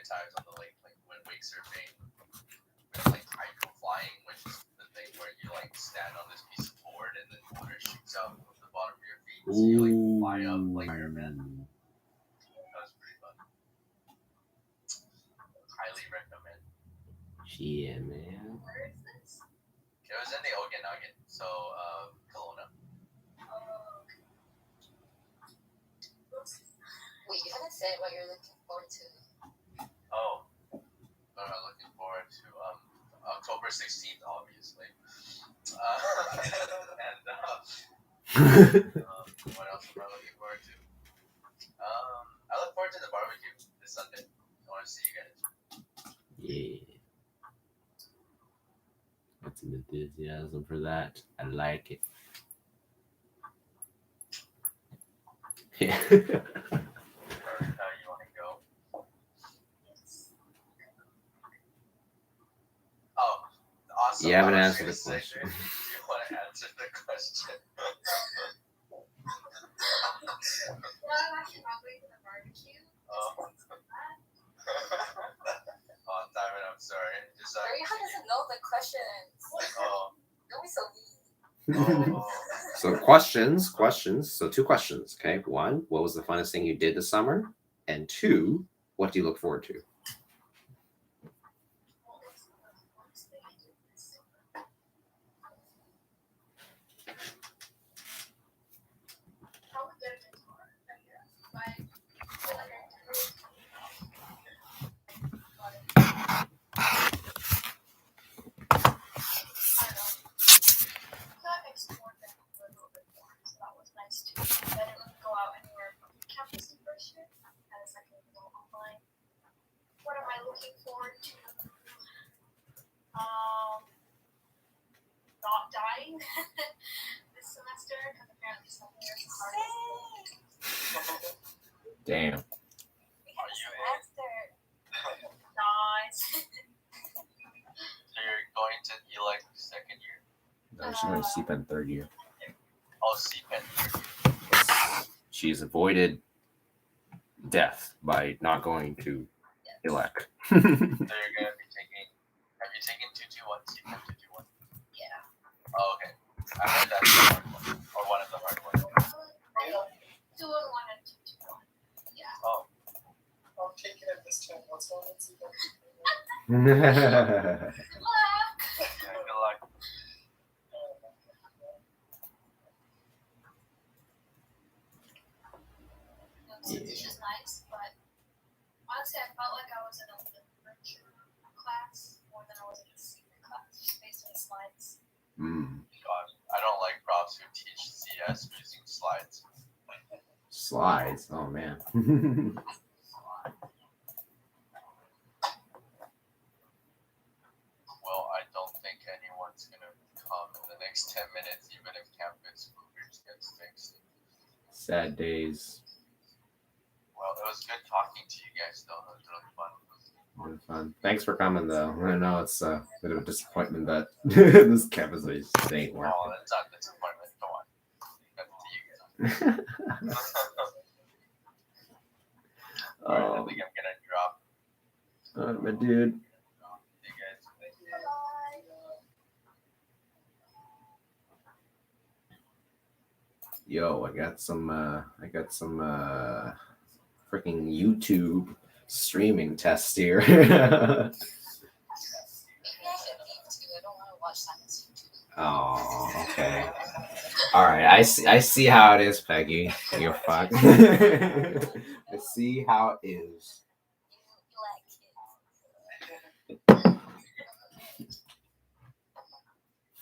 times on the lake, like when wake surfing, with like hydro flying, which is the thing where you like stand on this piece of board and then water shoots out from the bottom of your feet, so you like fly up like Iron Man. That was pretty fun. Highly recommend. Yeah, man. Where is this? It was in the Okanagan, so Kelowna. Wait, you haven't said what you're looking forward to. Oh, what am I looking forward to? October 16th, obviously. And what else am I looking forward to? I look forward to the barbecue this Sunday. I want to see you guys. Yeah. That's an enthusiasm for that. I like it. Yeah. You want to go? Oh, awesome. You haven't I was answered gonna the say, question. dude, you want to answer the question? Well, I'm actually not going to the barbecue. Oh. Oh, damn it, I'm sorry. Just Ariana doesn't know the questions. Oh. Don't be so mean. Oh. So questions. So 2 questions. Okay. 1, what was the funnest thing you did this summer? And 2, what do you look forward to? What am I looking forward to? Not dying this semester because apparently some years is hard. Damn. Because semester. Nice. So you're going to elect second year? No, she's going to CPEN 3rd year. Oh, CPEN. She's avoided death by not going to elect. So you're going to be taking. Have you taken 221? CPEN 221? Yeah. Oh, okay. I heard that's the hard one. Or one of the hard ones. 2 and 1 and 2 2 1. Yeah. Oh. I'm taking it this time. What's wrong with you? Good luck. Okay, good luck. Which is nice, but honestly, I felt like I was in a literature class more than I was in a secret class, just based on the slides. God, I don't like profs who teach CS using slides. Slides. Oh, man. Well, I don't think anyone's going to come in the next 10 minutes, even if campus movers gets fixed. Sad days. Well, it was good talking to you guys, though. It was really fun. Really fun. Thanks for coming, though. I know it's a bit of a disappointment that this campus is ain't working. Oh, that's not a disappointment. Come on. That's to you guys. Alright, I think I'm going to drop. My dude. You guys. Thank you. Yo, I got some freaking YouTube streaming test here. Maybe I should leave too. I don't want to watch Simon's YouTube. Oh, okay. All right, I see how it is, Peggy. You're fucked. I see how it is. But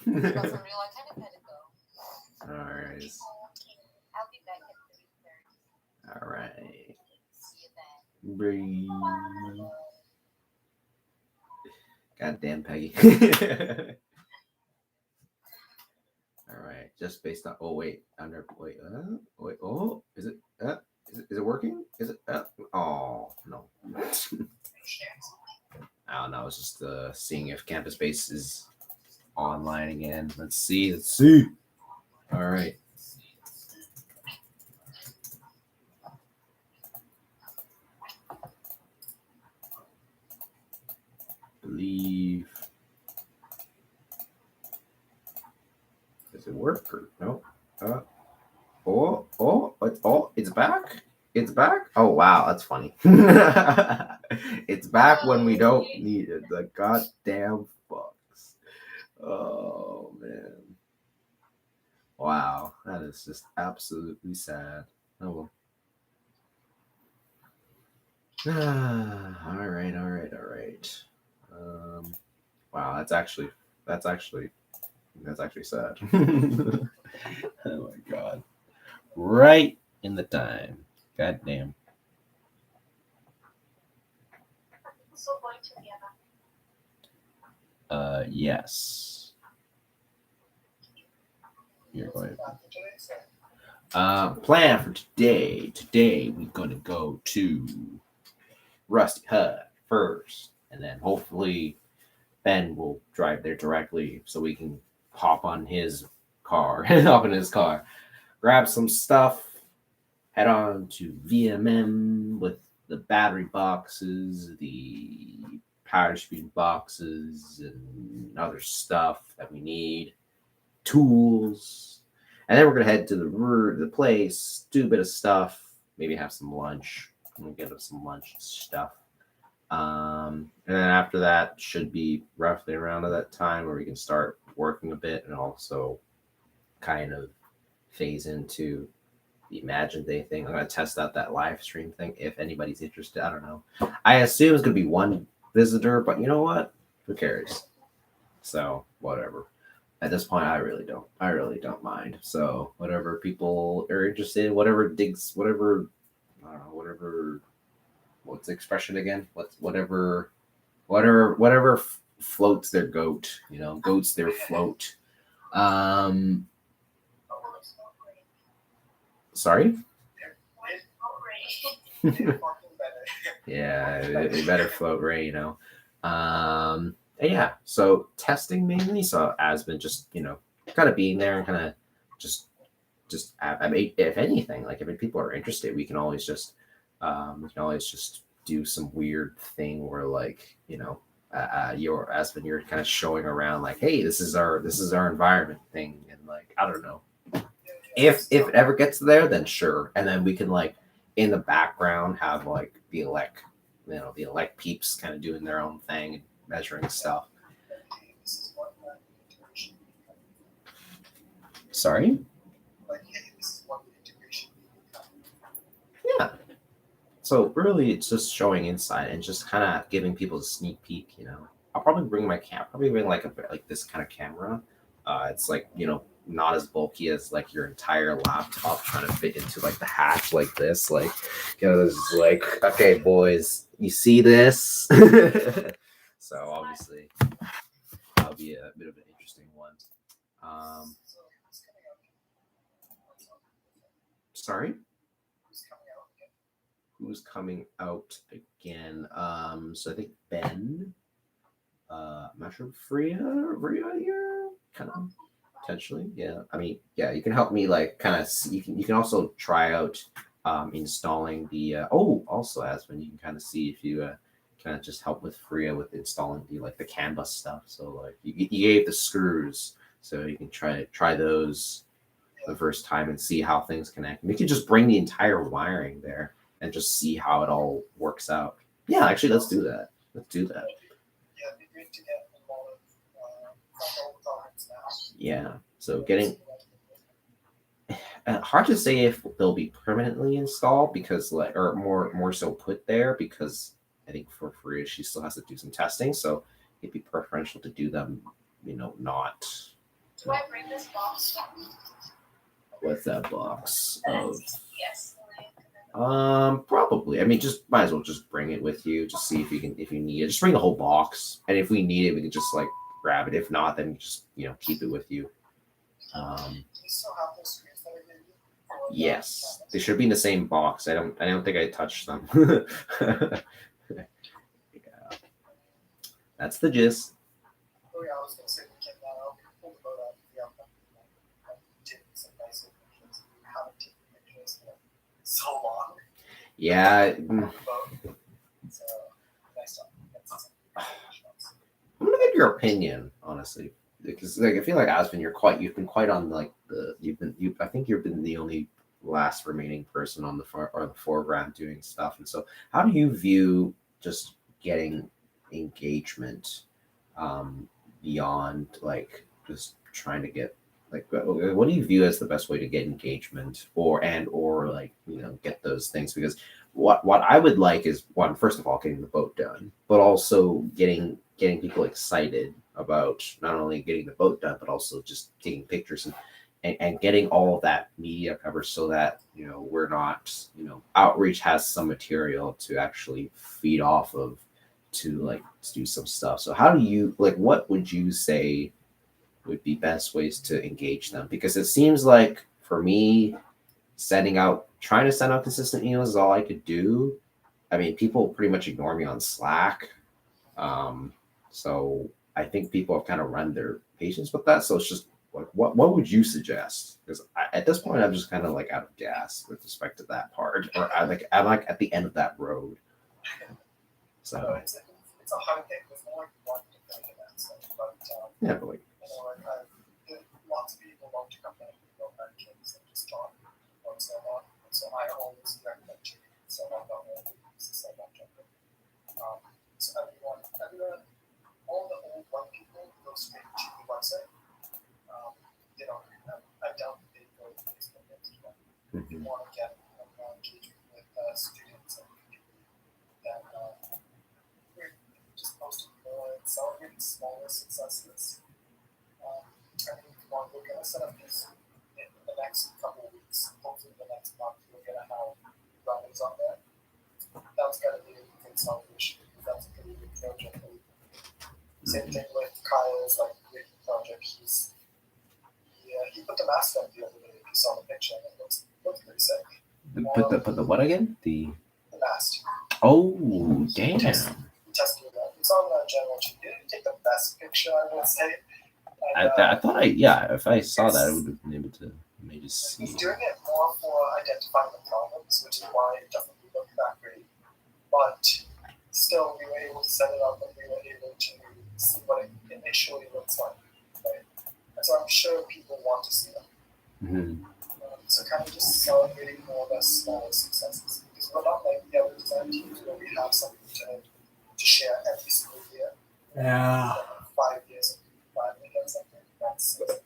for real, I kind of had to go. All right. I'll be back at 3:30. All right. See you then. Breathe. Goddamn, Peggy. All right. Just based on. Oh wait. Wait. Oh, is it? Is it working? Is it? Oh no. I don't know. I was just seeing if Campus Base is online again. Let's see. All right. It's back. It's back. Oh wow, that's funny. It's back when we don't need it. The goddamn fucks. Oh man. Wow, that is just absolutely sad. Oh well. All right, all right, all right. Wow, that's actually sad. Oh my god. Right in the time. God damn. So going to Vienna. Yes. You're going. After today's Plan for today. Today we're gonna go to Rusty Hut first, and then hopefully Ben will drive there directly so we can hop on his car, grab some stuff, head on to VMM with the battery boxes, the power distribution boxes, and other stuff that we need, tools. And then we're gonna head to the place, do a bit of stuff, maybe have some lunch. We'll get us some lunch and stuff. And then after that should be roughly around at that time where we can start working a bit and also kind of phase into the Imagine Day thing. I'm gonna test out that live stream thing if anybody's interested. I don't know. I assume it's gonna be one visitor, but you know what? Who cares? So whatever. At this point, I really don't mind. So whatever people are interested in, whatever digs, whatever, I don't know, whatever. What's the expression again? Whatever floats their goat. You know, goats their float. Sorry. Yeah, it better float right. You know. And yeah, so testing mainly. So Aspen just kind of being there and kind of just I mean, if anything, like if people are interested, we can always just do some weird thing where like you're Aspen, you're kind of showing around like, hey, this is our environment thing, and like I don't know if it ever gets there, then sure, and then we can like in the background have like the elect peeps kind of doing their own thing and measuring stuff. Sorry. Yeah. So really, it's just showing inside and just kind of giving people a sneak peek. I'll probably bring my probably bring like this kind of camera. It's like not as bulky as like your entire laptop trying to fit into like the hatch like this. Like this is like, okay, boys, you see this? So obviously, that'll be a bit of an interesting one. Sorry. Who's coming out again? So I think Ben. I'm not sure. Freya here, kind of potentially. Yeah, I mean, yeah, you can help me like kind of. You can also try out installing the. Also Aspen, you can kind of see if you kind of just help with Freya with installing the CAN bus stuff. So like you gave the screws, so you can try those the first time and see how things connect. And we can just bring the entire wiring there and just see how it all works out. Yeah, actually, let's do that. Yeah, it'd be great to get a lot of comments now. Yeah, so getting hard to say if they'll be permanently installed because or more so put there because I think for Freya she still has to do some testing, so it'd be preferential to do them, not. Do I bring this box? With that box of Yes. probably. I mean, just might as well just bring it with you. Just see if you need it. Just bring the whole box, and if we need it, we can just like grab it. If not, then just keep it with you. Do you still have those screws that I gave you? Yes, they should be in the same box. I don't think I touched them. Yeah. That's the gist. Oh yeah, I was gonna say we can pull the boat out of the outlet and take some nice pictures. We haven't taken pictures for so long. Yeah. So nice talk. I'm gonna get your opinion, honestly, because like I feel like Aspen, you've been quite on like I think you've been the only last remaining person on the foreground doing stuff. And so, how do you view just getting engagement beyond like just trying to get like what do you view as the best way to get engagement or like get those things? Because what I would like is one, first of all, getting the boat done, but also getting people excited about not only getting the boat done but also just taking pictures and getting all of that media coverage so that we're not outreach has some material to actually feed off of to like do some stuff. So how do you like what would you say would be best ways to engage them? Because it seems like for me trying to send out consistent emails is all I could do. I mean, people pretty much ignore me on Slack. So I think people have kind of run their patience with that. So it's just like, what would you suggest? Because at this point, I'm just kind of like out of gas with respect to that part, or I'm like at the end of that road. So it's a hard thing. There's more than one definitive answer, but yeah, but like lots of people want to complain about that case and just talk about Sailbot. So I always recommend checking Sailbot.org. So everyone, all the old white people go straight to the website. I doubt that they go to Facebook as well. If you want to get more engagement with students and community, then we're just posting more and celebrating smaller successes. We're going to set up these in the next couple of weeks. Hopefully, the next month, we're going to have runners on there. That's got to be a good celebration because that's a pretty big project. Same thing with Kyle's big project. He put the mask up the other day. If you saw the picture, and it looks pretty sick. Put the what again? The mask. Oh, damn. He tested it out. It's on general. He didn't take the best picture, I would say. And, I thought if I saw that, I would have been able to maybe see. He's doing it more for identifying the problems, which is why it doesn't look that great. But still, we were able to set it up and we were able to see what it initially looks like. Right? And so I'm sure people want to see them. Mm-hmm. So kind of just celebrating more of the smaller successes. Because we're not like the other design teams where we have something to share every single year. Yeah. 5 years. Finally get something that's but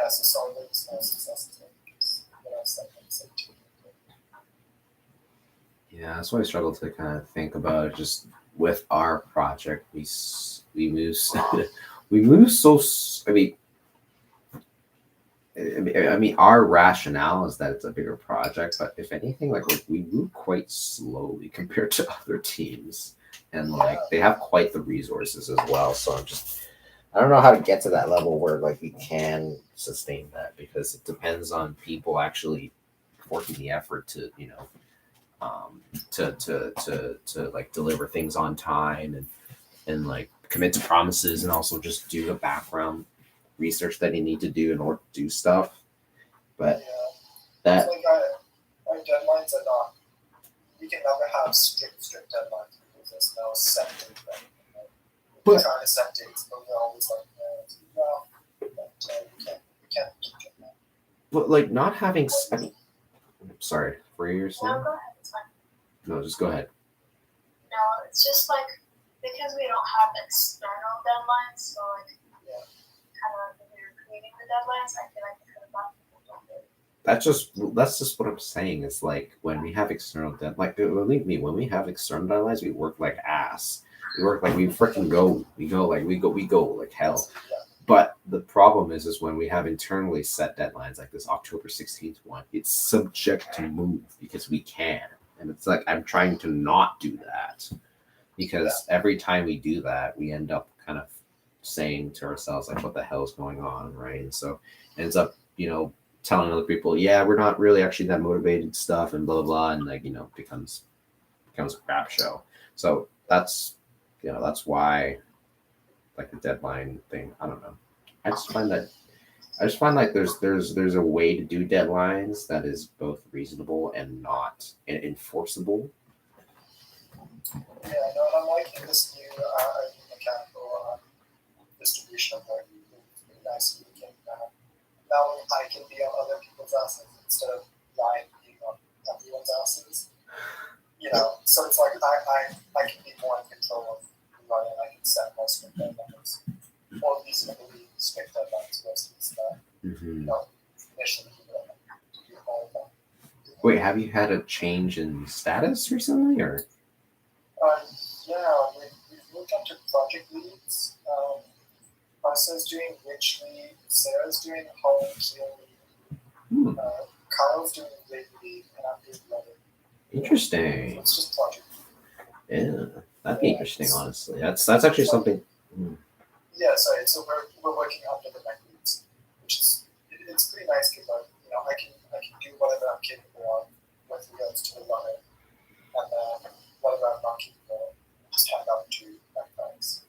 so celebrate small successes is what I was saying too. Yeah, that's why I struggle to kind of think about it. Just with our project, we move so. I mean, our rationale is that it's a bigger project, but if anything, like we move quite slowly compared to other teams, and like they have quite the resources as well. So I don't know how to get to that level where like we can sustain that because it depends on people actually working the effort to to like deliver things on time and like commit to promises and also just do the background research that you need to do in order to do stuff. But that like our deadlines are not. We can never have strict deadlines because there's no set date. We're trying to set dates, but we're always like, we can't keep doing that. But like not having. I mean, sorry, were you saying? No, go ahead. It's fine. No, just go ahead. No, it's just like because we don't have external deadlines, so like kind of when we were creating the deadlines, I feel like we could have got people don't do it. That's just what I'm saying. It's like when we have external deadlines, believe me, when we have external deadlines, we work like ass. We work like we freaking go. We go like hell. But the problem is when we have internally set deadlines like this October 16th one, it's subject to move because we can. And it's like I'm trying to not do that because every time we do that, we end up kind of saying to ourselves like, what the hell is going on, right? And so it ends up, telling other people, yeah, we're not really actually that motivated stuff and blah, blah, blah. And like, becomes a crap show. So that's why like the deadline thing, I don't know. I just find like there's a way to do deadlines that is both reasonable and not enforceable. Yeah, no, and I'm liking this new mechanical distribution of nice. We can now I can be on other people's asses instead of Ryan being on everyone's asses. You know, so it's like I can be more in control of Ryan. I can set my strict deadlines, or reasonably strict deadlines versus that. Mm-hmm. You know, initially to do all of that. Wait, have you had a change in status recently, or? Yeah, we've moved up to project leads. Marcia's doing Rich Lead, Sarah's doing Home Heal Lead, Kyle's doing Great Lead, and I'm doing Leather. Interesting. So it's just project lead. Yeah, that'd be interesting, honestly. That's actually something. Yeah, sorry. So we're working under the mech leads, which is it's pretty nice because I can do whatever I'm capable of with regards to the runner, and then whatever I'm not capable of, just hand out to mech guys.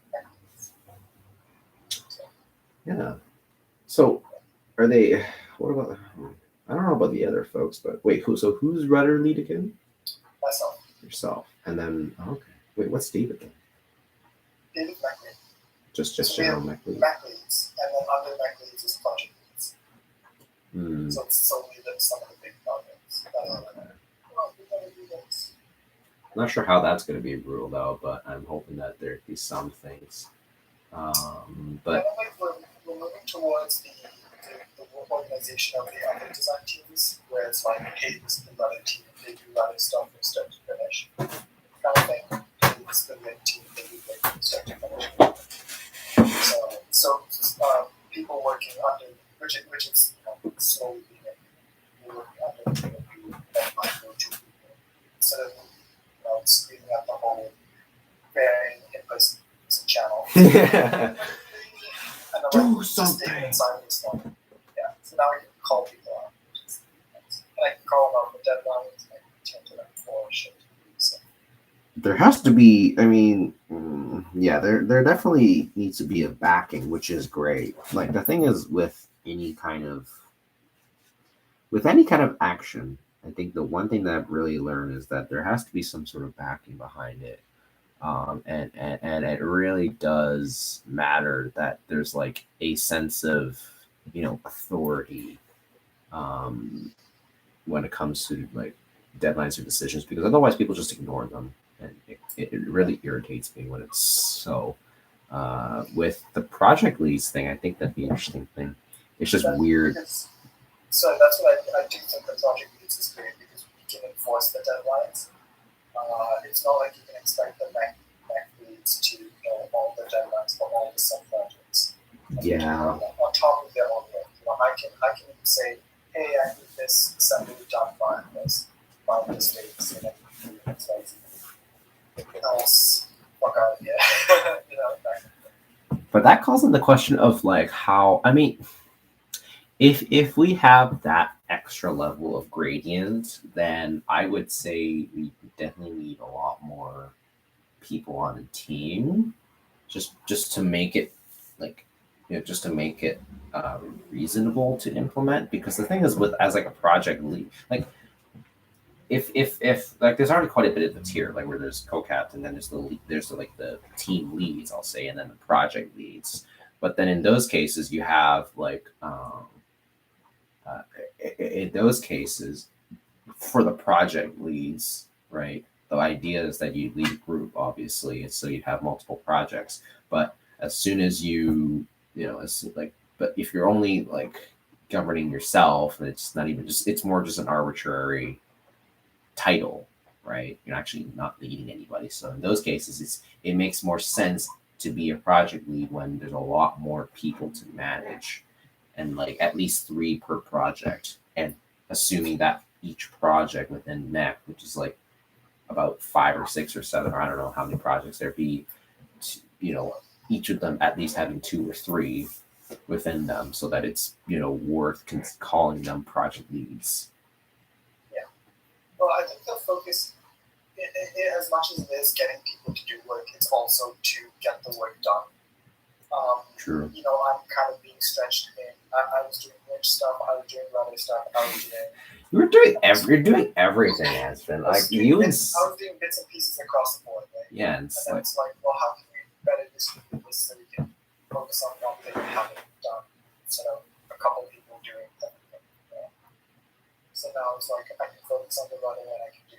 Yeah. So, are they? What about? I don't know about the other folks, but wait, who's rudder lead again? Myself. Yourself, and then okay. Wait, what's David then? David mech lead. Just So we general have mech lead. mech leads, and then under mech leads is project leads. Hmm. So it's solely some of the big projects. Okay. Well, we gotta do this. I'm not sure how that's going to be ruled out, but I'm hoping that there'd be some things. But I think we're moving towards the organization of the other design teams, where it's like, hey, this is the Reddit team, they do Reddit stuff from start to finish, kind of thing. Hey, this is the red team, they do red from start to finish. So people working under, which is slowly being working under the people that might go to people instead of screaming at the whole varying in-person channel. Do Just something. stay inside this one. Yeah. So now I can call people out. And I can call them out for deadlines. I can change it up for shit. So there has to be. I mean, yeah, there definitely needs to be a backing, which is great. Like the thing is with any kind of action, I think the one thing that I've really learned is that there has to be some sort of backing behind it. And it really does matter that there's like a sense of authority when it comes to like deadlines or decisions, because otherwise people just ignore them, and it really irritates me when it's so. With the project leads thing, I think that'd be an interesting thing. It's just weird. So that's what I do think the project leads is great because we can enforce the deadlines. It's not like you can expect the mech leads to know all the deadlines for all the sub-projects. Yeah. On top of their own work. I can say, hey, I need this assembly done by this date, and then it's like, else, fuck out of here. But that calls into the question of like how, I mean, if we have that extra level of gradient, then I would say we definitely need a lot more people on a team, just to make it like, just to make it reasonable to implement. Because the thing is, with as like a project lead, like if like there's already quite a bit of the tier, like where there's co-captain, then there's like the team leads, I'll say, and then the project leads. But then in those cases, you have like in those cases, for the project leads, right? The idea is that you lead a group, obviously, and so you have multiple projects. But as soon as but if you're only like governing yourself, and it's not even it's more just an arbitrary title, right? You're actually not leading anybody. So in those cases, it makes more sense to be a project lead when there's a lot more people to manage, and like at least 3 per project, and assuming that each project within NEC, which is like about 5 or 6 or 7, or I don't know how many projects there be, each of them at least having 2 or 3 within them, so that it's worth calling them project leads. Yeah. Well, I think the focus, as much as it is getting people to do work, it's also to get the work done. True. I'm kind of being stretched in. I was doing rich stuff. I was doing other stuff. I was doing. You're doing everything, Aspen. Like you and. I was doing bits and pieces across the board, right? Yeah, and then it's like, well, how can we better distribute this so we can focus on one thing we haven't done? instead of a couple of people doing everything. So now it's like I can focus on the rudder and I can do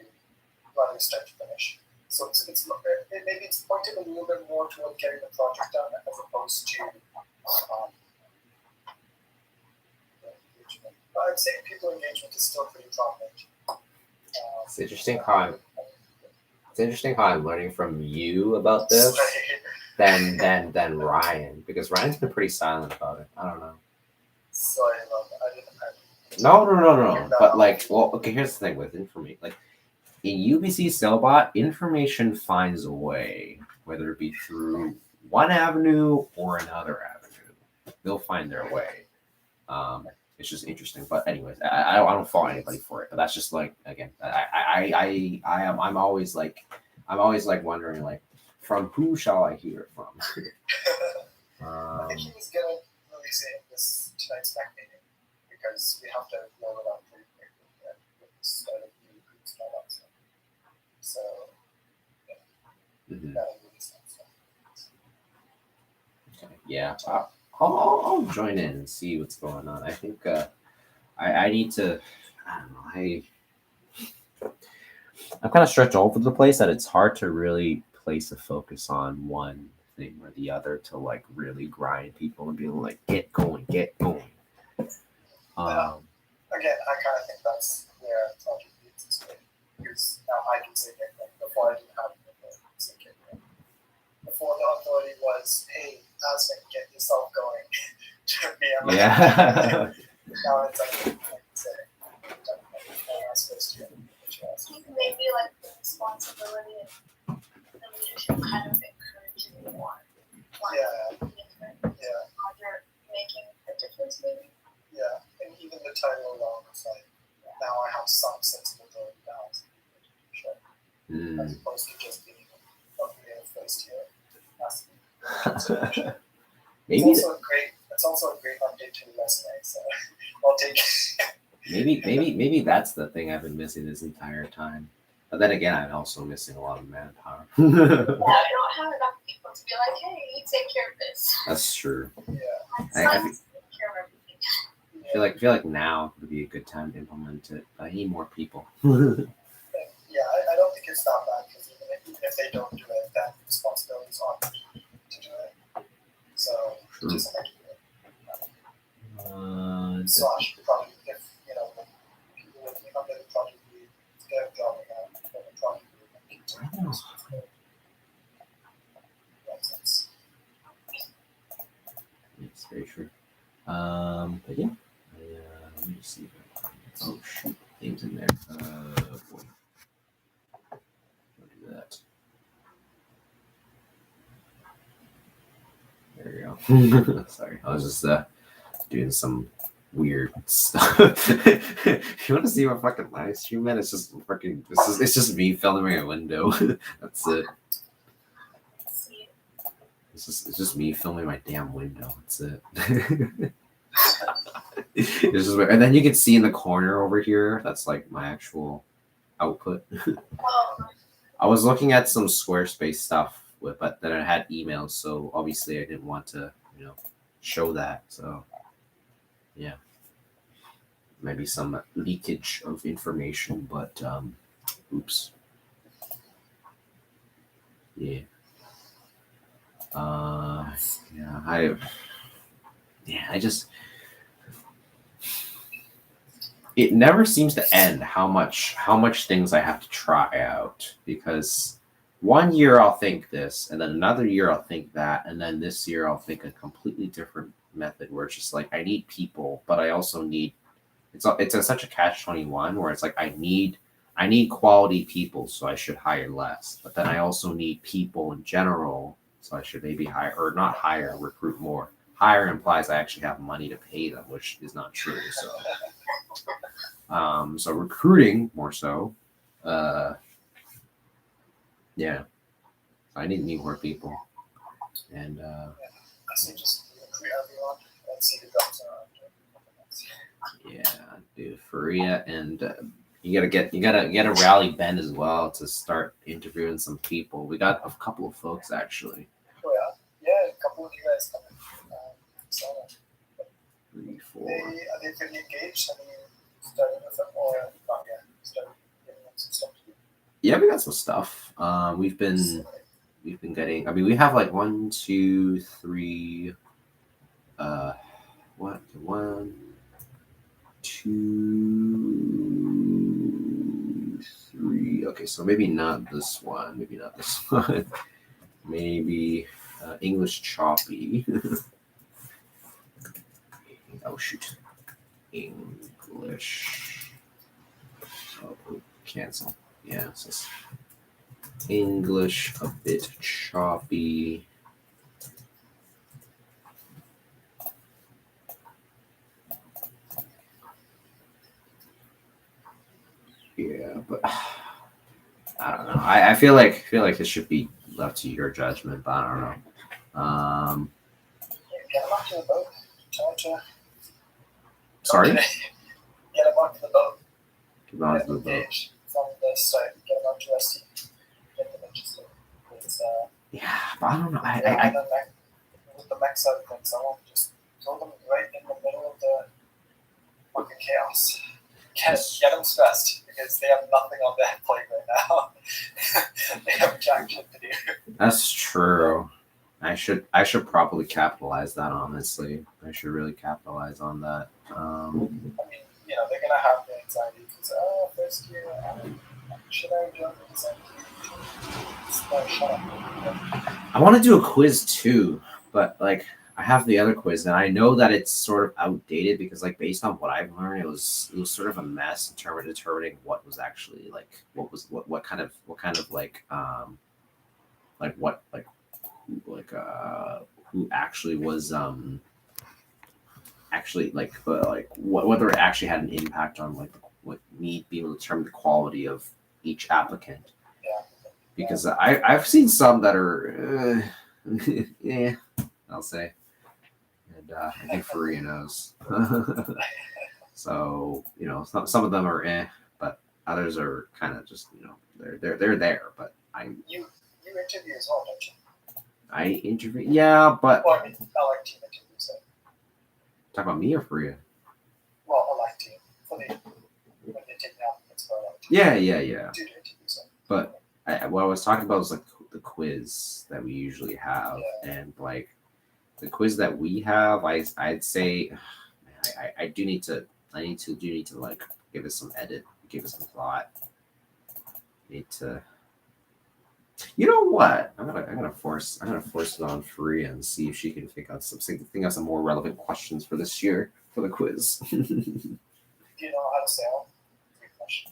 rudder start to finish. So maybe it's pointed a little bit more toward getting the project done as opposed to engagement. But I'd say people engagement is still pretty prominent. It's interesting how I'm learning from you about this than Ryan, because Ryan's been pretty silent about it. I don't know. Sorry about that. I didn't. No. But like, well, okay. Here's the thing with information. Like in UBC Sailbot, information finds a way, whether it be through one avenue or another avenue. They'll find their way. It's just interesting. But anyways, I don't fault anybody for it. But that's just like, again, I'm always like wondering, like, from who shall I hear it from? I think he was gonna release it in this tonight's back meeting because we have to roll it out pretty quickly with the start of new groups and all that stuff. So that'll release that stuff. Okay. Yeah, I'll join in and see what's going on. I think I need to. I don't know. I'm kind of stretched all over the place that it's hard to really place a focus on one thing or the other to like really grind people and be like, get going. Again, I kind of think that's where Project Beats is great. Because now I can say get going. Before I didn't have the authority to say get going. Before the authority was, hey, Aspen, get yourself going. Yeah. Now it's like I can say, I was supposed to. I think maybe like the responsibility and the leadership kind of encourages more. Project making a difference, maybe. Yeah, and even the title alone is like, now I have some sense of authority now. As opposed to just being a real first year. Maybe it's also a great update to the resume, so I'll take it. maybe that's the thing I've been missing this entire time. But then again, I'm also missing a lot of manpower. Yeah, I don't have enough people to be like, hey, you take care of this. That's true. Yeah. I Take care of everything. feel like now would be a good time to implement it. I need more people. Yeah, I don't think it's that bad because even if they don't do it, that responsibility is on me to do it. So just like slash project if people with me under the project lead get a job again, then the project lead can continue. Sense. It's very true. But yeah. Let me see if I can. Oh shoot, name's in there. Boy. Don't do that. There you go. Sorry, I was just doing some weird stuff. You want to see my fucking live stream, man? It's just fucking. It's just me filming a window. That's it. It's just me filming my damn window. That's it. It's just, and then you can see in the corner over here. That's like my actual output. I was looking at some Squarespace stuff but then I had emails, so obviously I didn't want to, show that. So yeah, maybe some leakage of information, but oops. Yeah. It never seems to end how much things I have to try out, because one year I'll think this, and then another year I'll think that, and then this year I'll think a completely different method where it's just like I need people, but I also need it's such a catch-22 where it's like I need quality people, so I should hire less, but then I also need people in general, so I should maybe hire, or not hire, recruit more. Hire implies I actually have money to pay them, which is not true. So recruiting more so. Yeah, I need more people, and I say just recruit everyone and see who comes around. Yeah, dude, Faria, and you gotta rally Ben as well to start interviewing some people. We got a couple of folks actually. Oh yeah, a couple of you guys coming. they fully engaged? Have you started with them or not yet? Started getting them some stuff to do? Yeah, we got some stuff. We've been getting. I mean, we have like 1, 2, 3. What? 1, 2, 3. Okay, so maybe not this one. Maybe not this one. Maybe English choppy. Oh shoot. English. Oh, cancel. Yeah, it's just English a bit choppy. Yeah, but I don't know. I feel like this should be left to your judgment, but I don't know. Get them onto the boat. Try to Sorry? get them onto the boat. Keep on to the boat. Engage from the start. Get them onto Rusty. Get them interested. Because, Yeah, but I don't know. with the mech side of things, I want to just throw them right in the middle of the fucking chaos. Get them stressed because they have nothing on their plate right now. They have jack shit to do. That's true. I should probably capitalize that. Honestly, I should really capitalize on that. I mean, they're gonna have the anxiety because first year, should I join the design team? Shut up. I want to do a quiz too, but like I have the other quiz, and I know that it's sort of outdated because, like, based on what I've learned, it was sort of a mess in terms of determining what was actually like what kind of who actually was whether it actually had an impact on like what me being able to determine the quality of each applicant. Yeah. Because I've seen some that are yeah, I'll say. And I think Faria knows. So, some of them are but others are kind of just, they're there, but You interview as well, don't you? I interview, yeah, but Well, I mean, elect team interviews. So. Talk about me or Faria? Well, elect team when they take the applicants for elect team. Yeah. Do the interviews. So. But what I was talking about was like the quiz that we usually have, and like the quiz that we have, I'd say I do need to like give it some some thought. Need to. You know what? I'm gonna force it on Free and see if she can think out some more relevant questions for this year for the quiz. Do you know how to sail? Great question.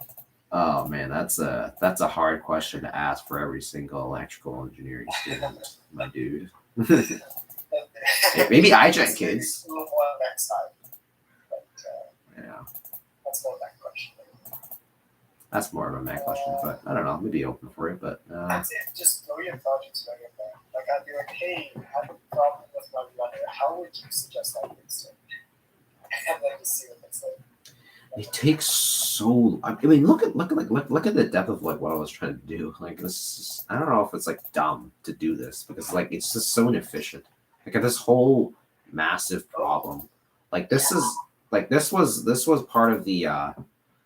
Oh man, that's a hard question to ask for every single electrical engineering student, my dude. Maybe iGen kids. A little more on that side. But, Yeah. That's more that question. That's more of a Mac question, but I don't know. Maybe open for it, but That's it. Just throw your projects right in there. Like I'd be like, hey, I have a problem with my runner. How would you suggest I fix it? And then just see what they say. it takes so. I mean, look at the depth of like what I was trying to do. Like this, I don't know if it's like dumb to do this because like it's just so inefficient. Like this whole massive problem. Like this was part of the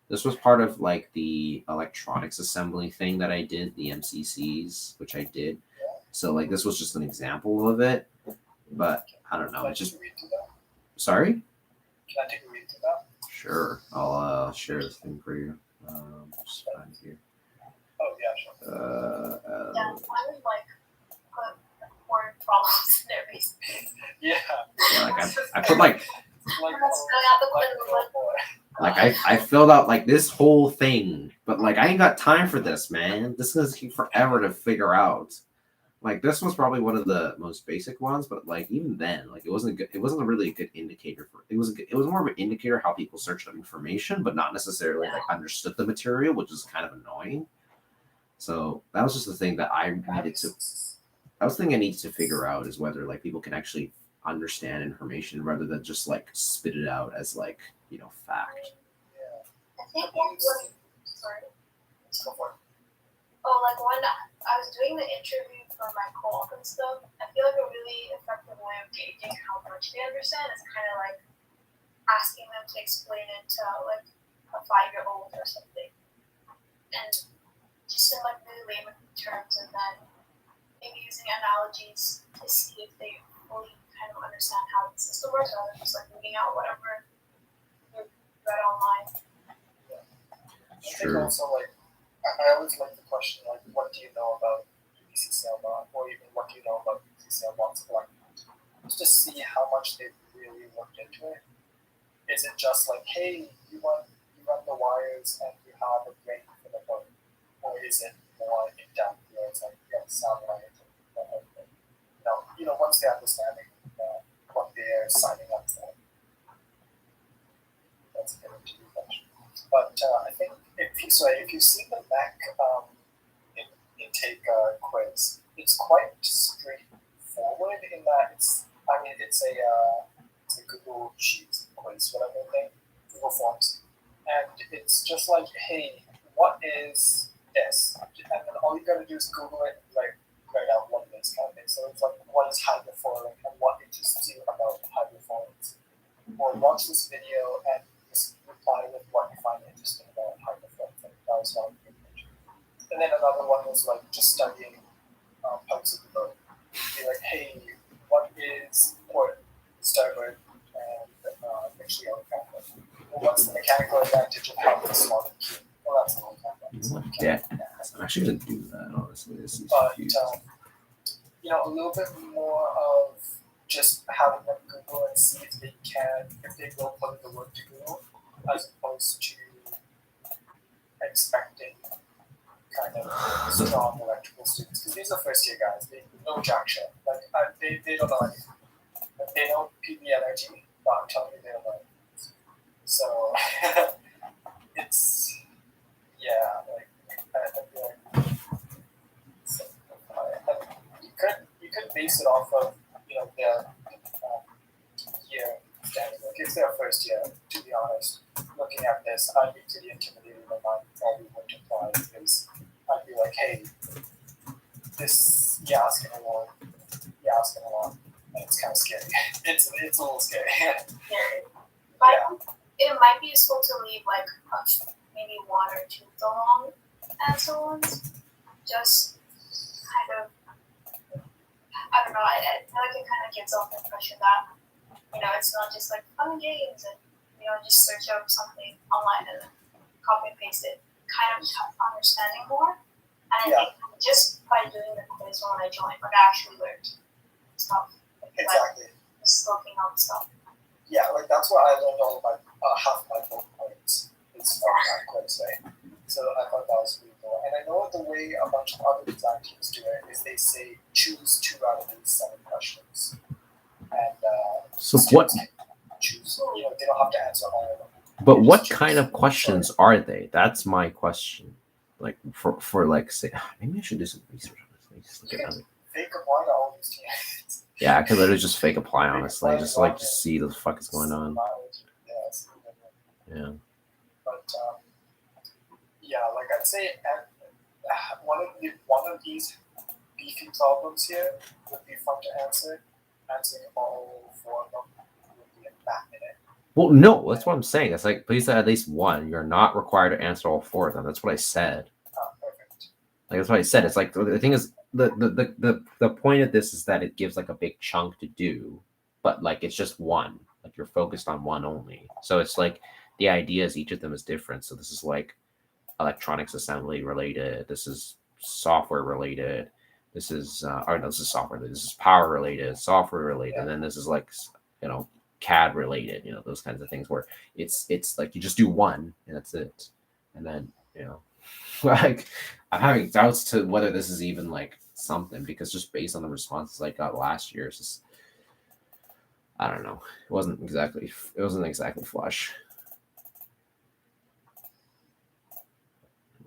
this was part of like the electronics assembly thing that I did, the MCCs, which I did. So like this was just an example of it, but I don't know. Can I It's just take a read through that? sorry. Can I take a read through that? Sure, I'll share this thing for you. Just find it here. Oh yeah, sure. Yeah, I would like put word problems in there basically. Yeah. Like I put like I filled out like this whole thing, but like I ain't got time for this, man. This is gonna take forever to figure out. Like this was probably one of the most basic ones, but like even then, like it wasn't good. It wasn't really a good indicator for. It was more of an indicator how people searched up information, but not necessarily like understood the material, which is kind of annoying. So that was just the thing that I needed to. That was the thing I needed to figure out is whether like people can actually understand information rather than just like spit it out as like fact. Yeah. I think one was sorry. Let's go for it. Oh, like when I was doing the interview for my co-op and stuff, I feel like a really effective way of gauging how much they understand is kind of like asking them to explain it to like a 5-year-old or something, and just in like really layman terms, and then maybe using analogies to see if they fully kind of understand how the system works, rather than just like reading out whatever you read online. I think also, like, I always like the question, like, what do you know about UBC Sailbot, or even what do you know about UBC Sailbot's collector? Just to see how much they've really looked into it. Is it just like, hey, you run the wires and you have a brain for the boat, or is it more in depth where it's like, yeah, satellite and everything? Once they understand what they're signing up for. That's a good interview question. But I think if you see the Mac intake quiz, it's quite straightforward in that it's a Google Sheets quiz, whatever thing, Google Forms, and it's just like, hey, what is this? And then all you gotta do is Google it, like write out what it is, kind of thing. So it's like, what is hydrofoiling and what interests you about hydrofoils? Or watch this video and just reply with what you find interesting about hydrofoils. That was one good picture. And then another one was like just studying parts of the boat. Be like, hey, what is port, starboard, and mixture kind. What's the mechanical advantage of having a smaller key? Well, that's a little complex. Yeah, I'm actually gonna do that. Honestly, this is But cute. a little bit more of just having them Google and see if they will put in the work to Google, as opposed to expecting kind of strong electrical students. Because these are first year guys, they know jack shit. Like they don't know anything. Like, they know PV energy, but I'm telling you they don't know anything. So it's like I feel like you could base it off of their year standing. Like if they're first year, to be honest, looking at this, I'd be pretty intimidated and I probably wouldn't apply because I'd be like, hey, you're asking a lot, and it's kind of scary. It's a little scary. It might be useful to leave like maybe one or two of the long answer ones, just kind of. I don't know. I feel like it kind of gives off the impression that it's not just like fun games and just search up something online and then copy and paste it. Kind of understanding more. And I think just by doing the quiz when I joined, like I actually learned stuff. Exactly. Like, just looking up stuff. Yeah, like that's what I learned all about half my book points. It's from that quiz, right? So I thought that was really cool. And I know the way a bunch of other design teams do it is they say choose 2 out of these 7 questions. And so what? Choose. They don't have to answer all of them. But what kind of questions are they? That's my question. Like for like say, maybe I should do some research on this. Just look at fake apply to all these teams. Yeah, I could literally just fake apply, honestly, just like to see what the fuck is going on. Yeah. But like I'd say, one of these beefy problems here would be fun to answer. Answering all 4 of them would be a bad minute. Well, no, that's what I'm saying. It's like, please at least one. You're not required to answer all 4 of them. That's what I said. Perfect. Like that's what I said. It's like the thing is the point of this is that it gives like a big chunk to do, but like it's just one. Like you're focused on one only. So it's like the idea is each of them is different. So this is like electronics assembly related. This is software related. This is this is software. This is power related, software related, and then this is like CAD related. Those kinds of things where it's like you just do one and that's it. And then like I'm having doubts to whether this is even like something because just based on the responses I got last year, it's just I don't know. It wasn't exactly flush.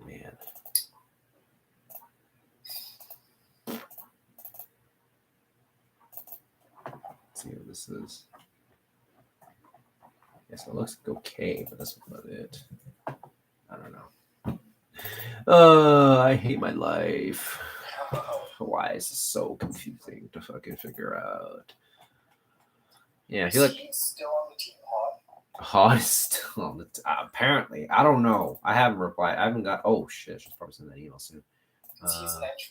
Man. Let's see what this is. Yes, it looks okay, but that's about it. I don't know. I hate my life. Why is this so confusing to fucking figure out? Yeah, I feel like he's still on the team pod. Hottest on the apparently. I don't know. I haven't replied. I haven't got. Oh shit! She's probably sending that email soon. Because he's an edge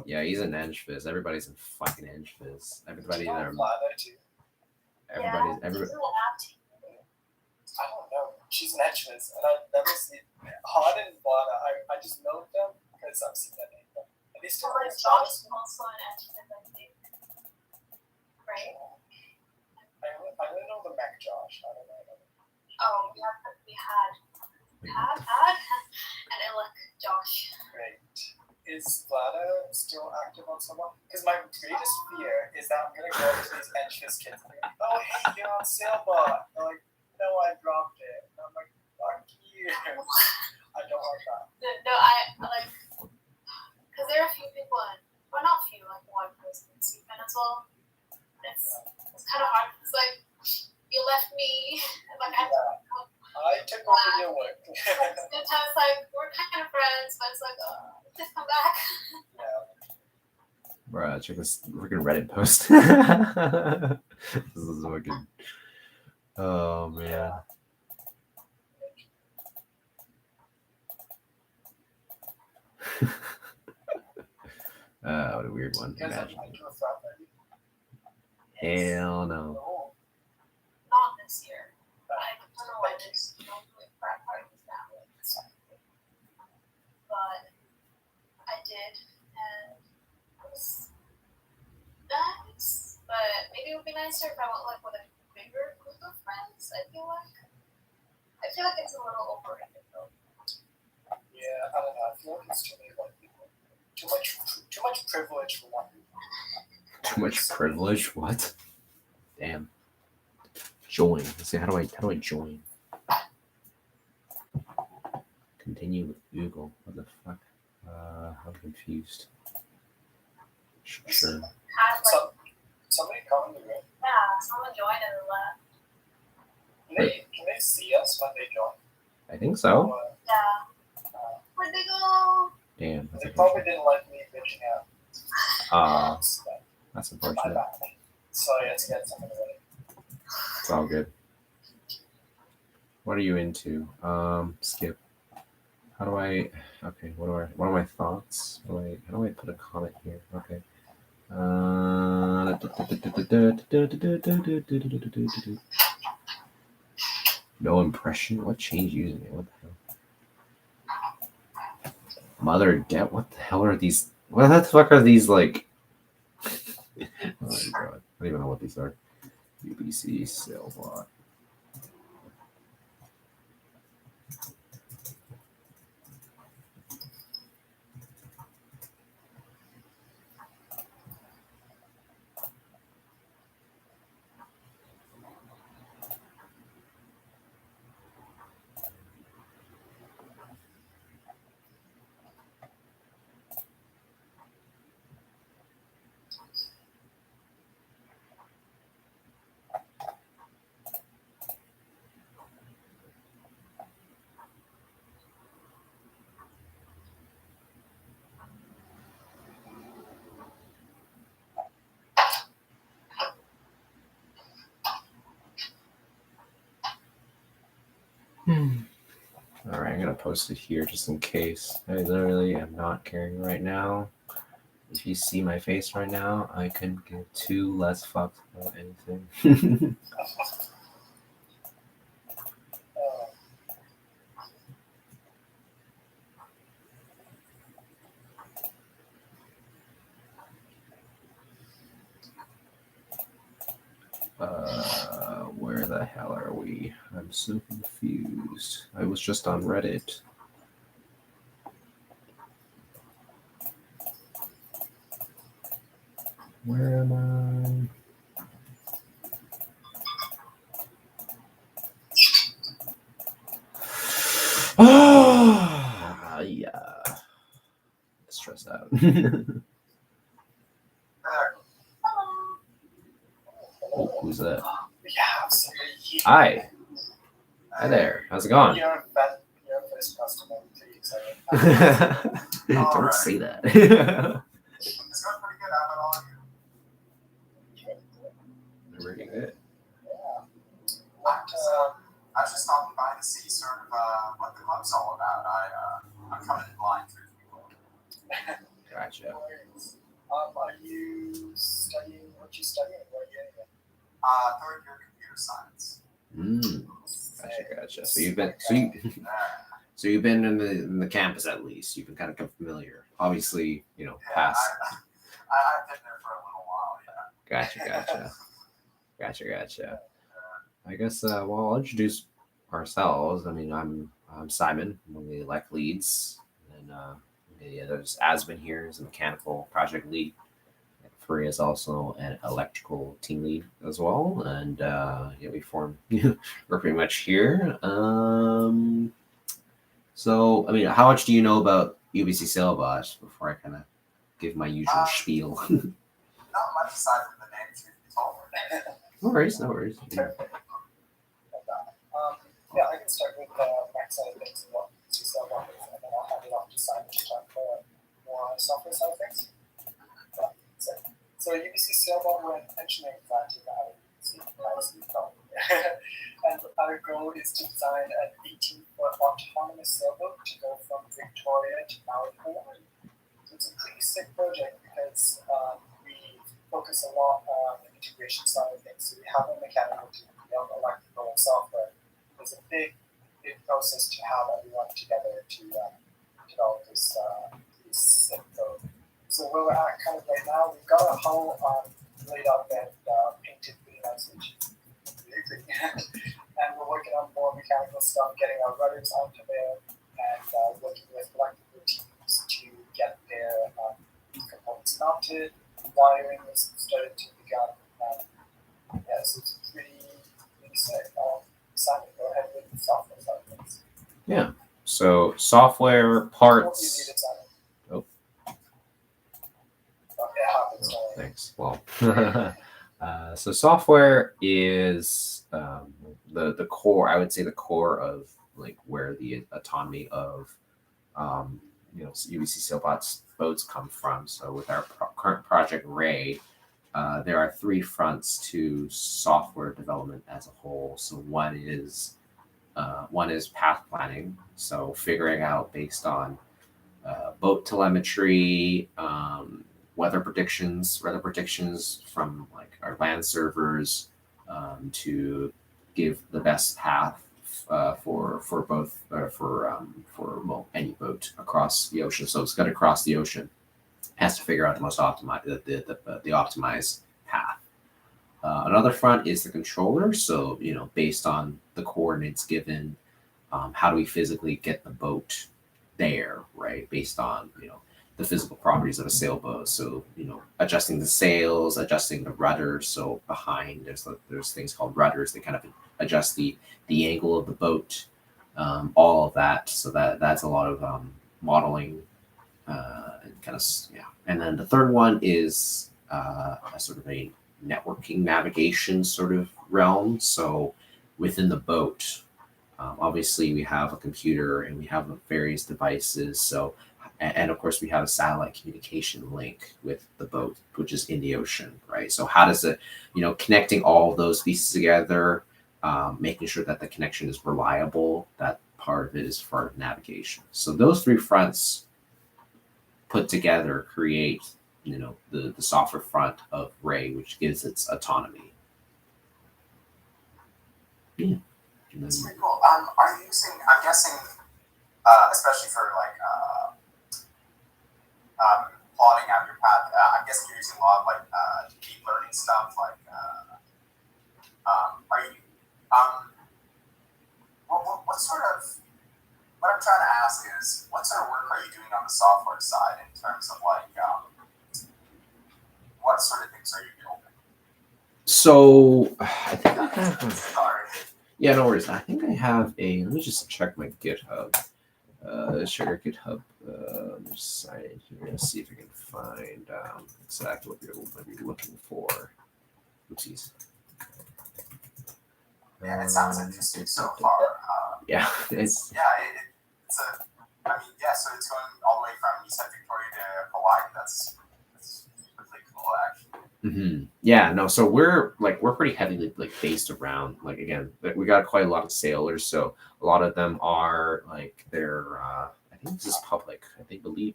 Yeah, he's an edge fizz. Everybody's in fucking edge fizz. Everybody You know there. Vlada too? Everybody's. Yeah, Everybody. she's an app team. I don't know. She's an edge and I've never seen Hod and Vlada. I just know them because I've seen that name. At least So in like the Josh is also an app team, I think. Right? I only know the Mac Josh. I don't know. Oh, we had an Illic Josh. Great. Is Vlada still active on someone? Because my greatest fear is that I'm gonna go up to these edgeless kids and be like, oh hey, you're on Sailbot. They're like, no, I dropped it. And I'm like, fuck you. I don't like that. No, I like, because there are a few people in, well, not few, like one person in CFN as well. It's kind of hard. It's like, you left me, and like I took over your work. sometimes like we're kind of friends, but it's like, just come back. Yeah. Bruh, check this freaking Reddit post. This is fucking. Oh man. What a weird one. You guys have Imagine. been to a frat party? Hell no. No. Not this year. I don't know why there's no doing frat parties now. But I did, and it was nice. But maybe it would be nicer if I went like with a bigger group of friends. I feel like it's a little overrated though. Yeah, I don't know. I feel like it's too many white people. Too much privilege for one people. Too much privilege? What? Damn. Join. Let's see, how do I join? Continue with Google. What the fuck? I'm confused. Sure. Had like, So, somebody come in the room. yeah, someone joined and left. Can they see us when they join? I think so. Or, Yeah. Where'd they go? Damn. That's they probably unfortunate. didn't like me bitching out. That's My unfortunate. bad. So I had to get some of the way. It's all good. What are you into? Skip. How do I? Okay. What are my thoughts? How do I put a comment here? Okay. No impression. What change using it? What the hell? Mother debt. What the hell are these? What the fuck are these like? Oh my god! I don't even know what these are. UBC Sailbot. All right, I'm gonna post it here just in case. I literally am not caring right now. If you see my face right now, I couldn't give two less fucks about anything. Where the hell are we? I'm so confused. I was just on Reddit. Where am I? Oh, yeah. Stressed out. Oh, who's that? Yeah, somebody here. Hi. Hi there. How's it going? You're a first customer. I'm pretty excited. Don't say that. It's going pretty good. How about all of you? Pretty good. Yeah. What I was just stopping by to see sort of what the club's all about. I'm coming in blind through the Gotcha. No worries. Are you studying what you studying? What are you in? third year computer science. Gotcha. So you've been in the campus at least. You've been kind of familiar. Obviously, Yeah, past. I've been there for a little while. Yeah. Gotcha. I guess I'll introduce ourselves. I mean, I'm Simon. I'm one of the elect leads, and there's Asvin here, is a mechanical project lead. Free is also an electrical team lead as well, and we form. We're pretty much here. So, I mean, how much do you know about UBC Sailbot before I kind of give my usual spiel? Not much aside from the names you told me. No worries. Yeah. Yeah, I can start with Max side of things and what you said about it, and then I'll hand it off to Simon to talk more on the software side of things. So UBC Sailbot, we're an engineering plant in and our goal is to design an 18-foot autonomous sailboat to go from Victoria to Maui, Hawaii. So it's a pretty sick project because we focus a lot on the integration side of things. So we have a mechanical team, we have electrical and software. It's a big process to have everyone together to develop this sick code. So where we're at kind of right now, we've got our hull laid up and painted pretty nicely, really pretty. And we're working on more mechanical stuff, getting our rudders onto there, and working with electrical teams to get their components mounted. Wiring is started to become, so it's pretty sick. Simon, go ahead with the software side of things. Yeah. So software parts. Oh. Thanks. Well, so software is the core. I would say the core of like where the autonomy of UBC Sailbot's boats come from. So with our current project Ray, there are three fronts to software development as a whole. So one is path planning, so figuring out based on boat telemetry, weather predictions from like our land servers to give the best path for both any boat across the ocean. So it's got to cross the ocean, has to figure out the most the optimized path. Another front is the controller. So based on the coordinates given, how do we physically get the boat there, right? Based on the physical properties of a sailboat. So adjusting the sails, adjusting the rudders. So behind there's things called rudders. They kind of adjust the angle of the boat, all of that. So that's a lot of modeling and kind of And then the third one is a sort of a networking navigation sort of realm. So within the boat, obviously we have a computer and we have various devices. So and of course we have a satellite communication link with the boat, which is in the ocean, right? So how does it, connecting all of those pieces together, making sure that the connection is reliable, that part of it is for navigation. So those three fronts put together create, the software front of Ray, which gives its autonomy. Yeah. It's pretty cool. Are you using, I'm guessing, especially for like plotting out your path, I'm guessing you're using a lot of like deep learning stuff, like are you what sort of, what I'm trying to ask is, what sort of work are you doing on the software side in terms of like what sort of things are you building? So I think I have Sorry. Yeah, no worries. I think I have let me just check my GitHub. Check our GitHub site here and see if I can find exactly what you're might be looking for. Oopsies. Yeah, it sounds interesting so far. Yeah, it's a, so it's going all the way from, you said Victoria to Hawaii. That's really cool, actually. Mm-hmm. Yeah, no, so we're pretty heavily like based around like again we got quite a lot of sailors, so a lot of them are like they're I think this is public. I believe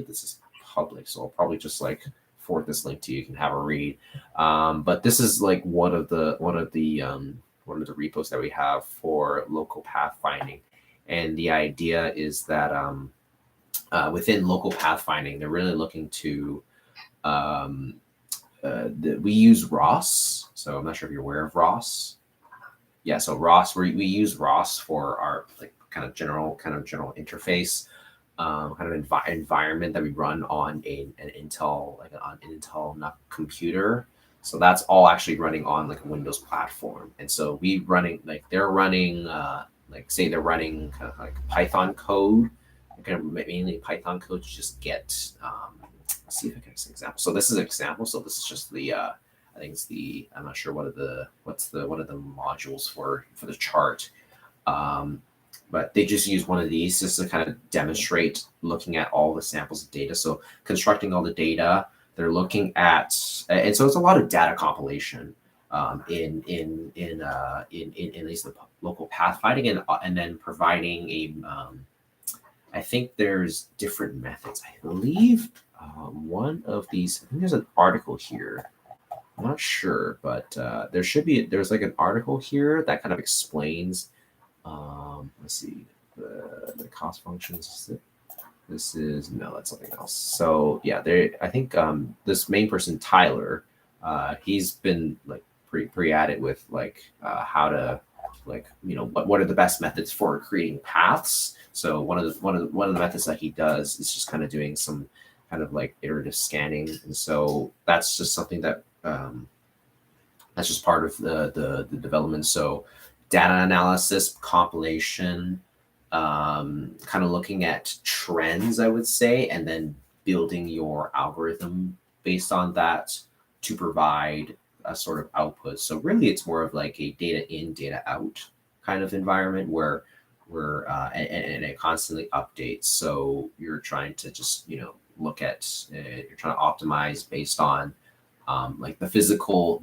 this is public, so I'll probably just like forward this link to you. You can have a read. But this is like one of the repos that we have for local pathfinding, and the idea is that within local pathfinding, they're really looking to um, we use Ross. So I'm not sure if you're aware of Ross. Yeah, so Ross, we use Ross for our like kind of general interface, kind of environment that we run on an Intel on an Intel computer. So that's all actually running on like a Windows platform, and so we running like they're running like say they're running kind of like Python code, kind of mainly Python code to just get let's see if I can get an example. So this is an example. So this is just the I think it's the I'm not sure what are the modules for the chart. But they just use one of these just to kind of demonstrate looking at all the samples of data. So constructing all the data, they're looking at, and so it's a lot of data compilation in at least the local pathfinding, and then providing a I think there's different methods. I believe one of these. I think there's an article here. I'm not sure, but there's like an article here that kind of explains. Let's see the cost functions. This is no, that's something else. So yeah, I think this main person Tyler, he's been like pretty at it with like how to like what are the best methods for creating paths. So one of the methods that he does is just kind of doing some kind of like iterative scanning, and so that's just something that that's just part of the development. So data analysis, compilation, kind of looking at trends, I would say, and then building your algorithm based on that to provide a sort of output. So really, it's more of like a data in, data out kind of environment where and it constantly updates. So you're trying to just look at you're trying to optimize based on like the physical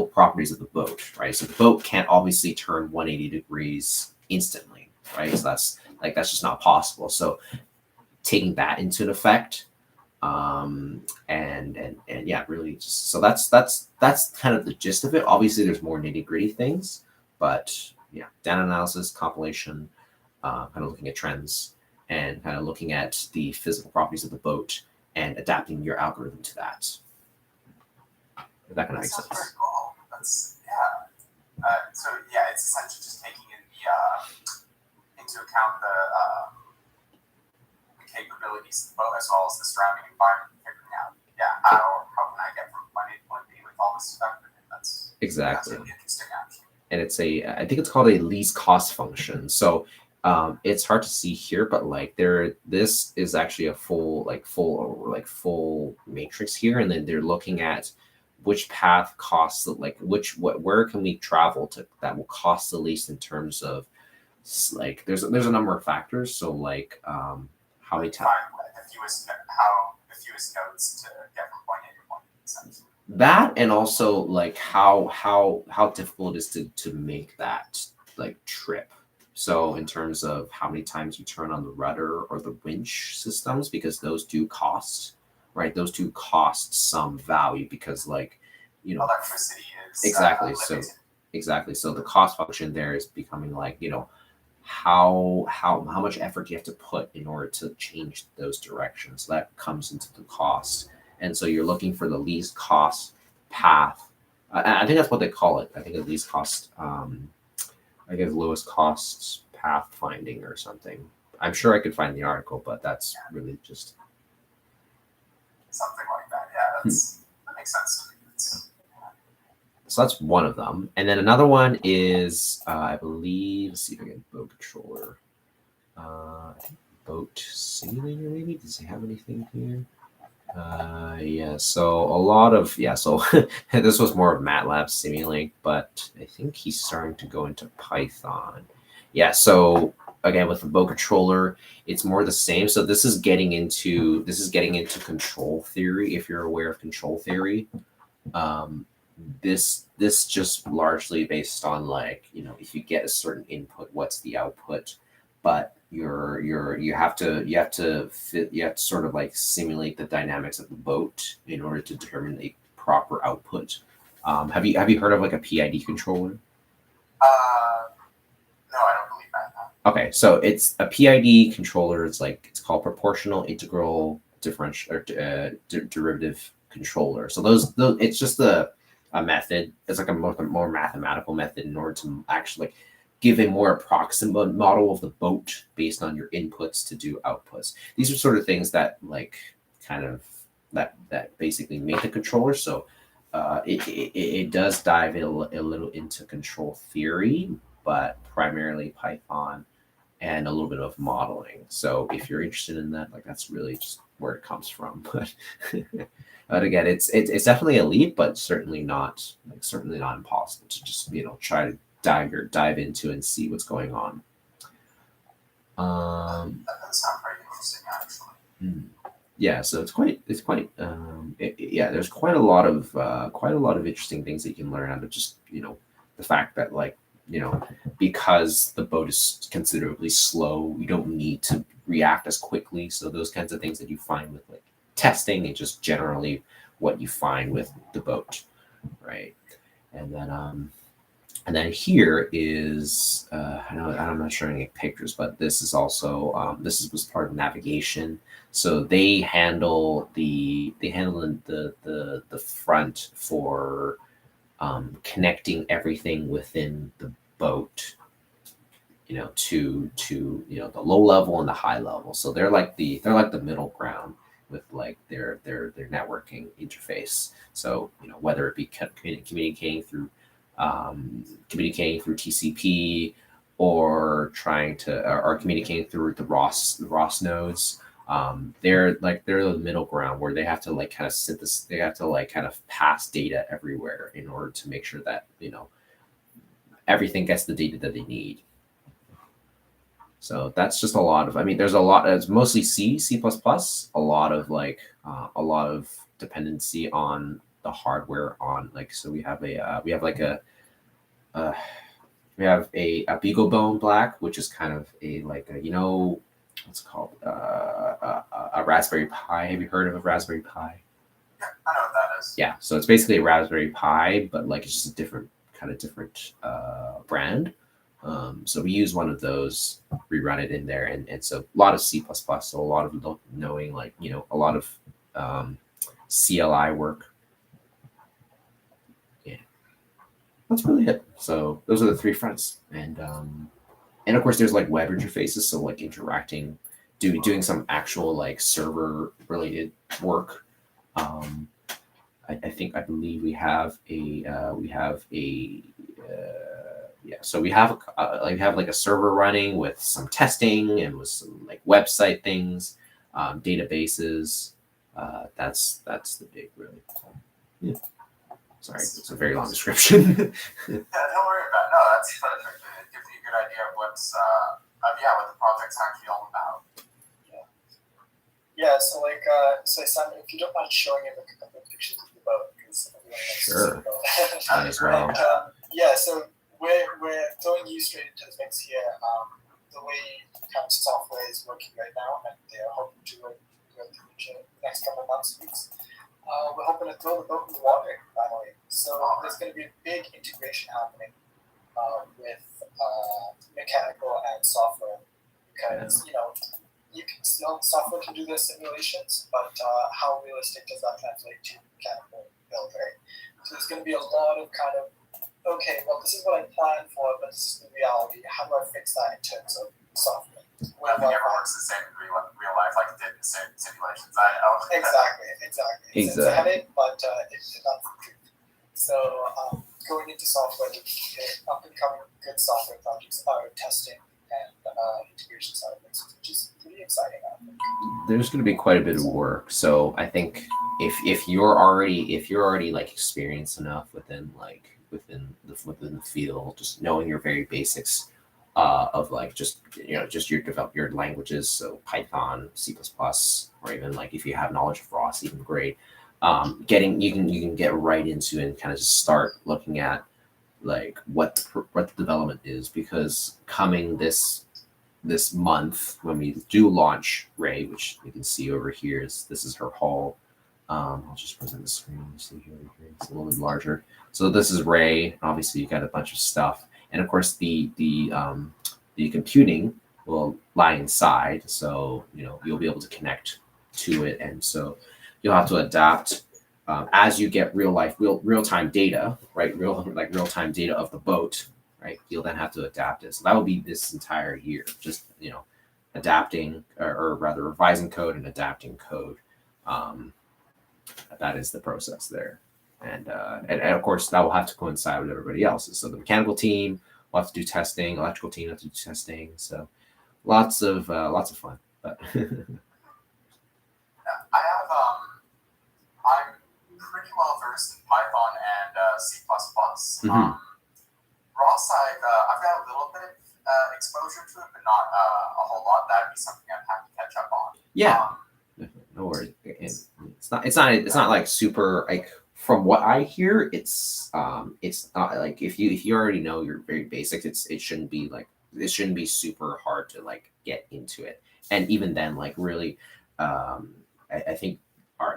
properties of the boat, right? So the boat can't obviously turn 180 degrees instantly, right? So that's just not possible. So taking that into effect, and yeah, really just so that's kind of the gist of it. Obviously, there's more nitty gritty things, but yeah, data analysis, compilation, kind of looking at trends and kind of looking at the physical properties of the boat and adapting your algorithm to that. If that kind of makes sense. Very cool. That's so yeah, it's essentially just taking in into account the capabilities of the boat as well as the surrounding environment, figuring out how can I get from point A to point B with all this stuff. That's exactly. That's really interesting actually. And it's I think it's called a least cost function. So it's hard to see here, but like this is actually a full matrix here, and then they're looking at which path costs like where can we travel to that will cost the least in terms of like there's a number of factors. So like how many times the fewest nodes to get from point A to point B, essentially. That, and also like how difficult it is to make that like trip. So in terms of how many times you turn on the rudder or the winch systems, because those do cost, right? Those do cost some value because like electricity is exactly limited. So the cost function there is becoming like how much effort you have to put in order to change those directions. That comes into the cost, and so you're looking for the least cost path. I think that's what they call it. I think the least cost I guess lowest cost path finding or something. I'm sure I could find the article, but that's really just something like that. Yeah, that makes sense to me. So that's one of them. And then another one is, I believe, let's see if I get boat controller. I think boat simulator, maybe? Does he have anything here? Yeah, so a lot of, so this was more of MATLAB Simulink, but I think he's starting to go into Python. Yeah, so again, with the boat controller, it's more the same. So this is getting into control theory, if you're aware of control theory. This just largely based on like, if you get a certain input, what's the output, but you have to sort of like simulate the dynamics of the boat in order to determine a proper output. Have you heard of like a PID controller? No, I don't believe that. Okay, so it's a PID controller. It's called proportional integral differential or derivative controller. So those it's just a method. It's like a more mathematical method in order to actually like give a more approximate model of the boat based on your inputs to do outputs. These are sort of things that like kind of that basically make the controller. So it does dive a little into control theory, but primarily Python and a little bit of modeling. So if you're interested in that, like that's really just where it comes from. But again, it's definitely a leap, but certainly not impossible to just try to dive into and see what's going on. That does sound pretty interesting, actually. Yeah, so it's quite there's quite a lot of interesting things that you can learn out of just the fact that like because the boat is considerably slow, you don't need to react as quickly. So those kinds of things that you find with like testing and just generally what you find with the boat, right? And then here is I'm not showing any pictures, but this is also was part of navigation. So they handle the front for connecting everything within the boat, to the low level and the high level. So they're like the middle ground with like their networking interface. So whether it be communicating through TCP or communicating through the ROS nodes. They're the middle ground where they have to like kind of synthesize. They have to like kind of pass data everywhere in order to make sure that everything gets the data that they need. So that's just a lot of. I mean, there's a lot. It's mostly C++. A lot of dependency on the hardware. So we have a BeagleBone Black, which is kind of what's it called a Raspberry Pi. Have you heard of a Raspberry Pi? Yeah, I know what that is. Yeah, so it's basically a Raspberry Pi, but like it's just a different brand. So we use one of those, rerun it in there, and so a lot of C++, so a lot of knowing a lot of CLI work. Yeah, that's really it. So those are the three fronts, and of course there's like web interfaces, so like interacting, doing some actual like server related work. I believe we have so we have like a server running with some testing and with some like website things, databases. That's the big really. Yeah. Sorry, it's a very long description. Yeah, don't worry about it. No, that's perfect. It gives you a good idea of what the project's actually all about. Yeah, so like, Simon, if you don't mind showing him a couple of pictures of the boat, because everyone likes to see the boat. Might as well. And, so we're throwing you straight into the mix here. The way kind of software is working right now, and they're hoping to work through the next couple of weeks. We're hoping to throw the boat in the water finally. So there's going to be a big integration happening with mechanical and software, because software can do their simulations, but how realistic does that translate to mechanical build, right? So there's going to be a lot of kind of, okay, well, this is what I planned for, but this is the reality. How do I fix that in terms of software? Nothing ever works the same in real life like it did in simulations. I know. Exactly. It's a headache, but it's not the truth. So going into software, the up and coming good software projects are testing and integration side of things, which is pretty exciting. I think. There's going to be quite a bit of work. So I think if you're already like experienced enough within the field, just knowing your very basics of like just your languages, so Python, C++, or even like if you have knowledge of ROS, even great. getting you can get right into it and kind of just start looking at like what the development is, because coming this month when we do launch Ray, which you can see over here, this is her haul. I'll just present the screen. See here, it's a little bit larger. So this is Ray. Obviously, you got a bunch of stuff, and of course the computing will lie inside. So you'll be able to connect to it, and so you'll have to adapt as you get real time data, right? Real time data of the boat, right? You'll then have to adapt it. So that will be this entire year, just adapting or rather revising code and adapting code. That is the process there, and of course that will have to coincide with everybody else's. So the mechanical team will have to do testing, electrical team will have to do testing. So lots of fun. But I'm pretty well versed in Python and C++. Ross, I've got a little bit of exposure to it, but not a whole lot. That'd be something I'd have to catch up on. Yeah, no worries. It's not like super like, from what I hear, it's not like if you already know you're very basic, it shouldn't be super hard to like get into it. And even then, like really, I think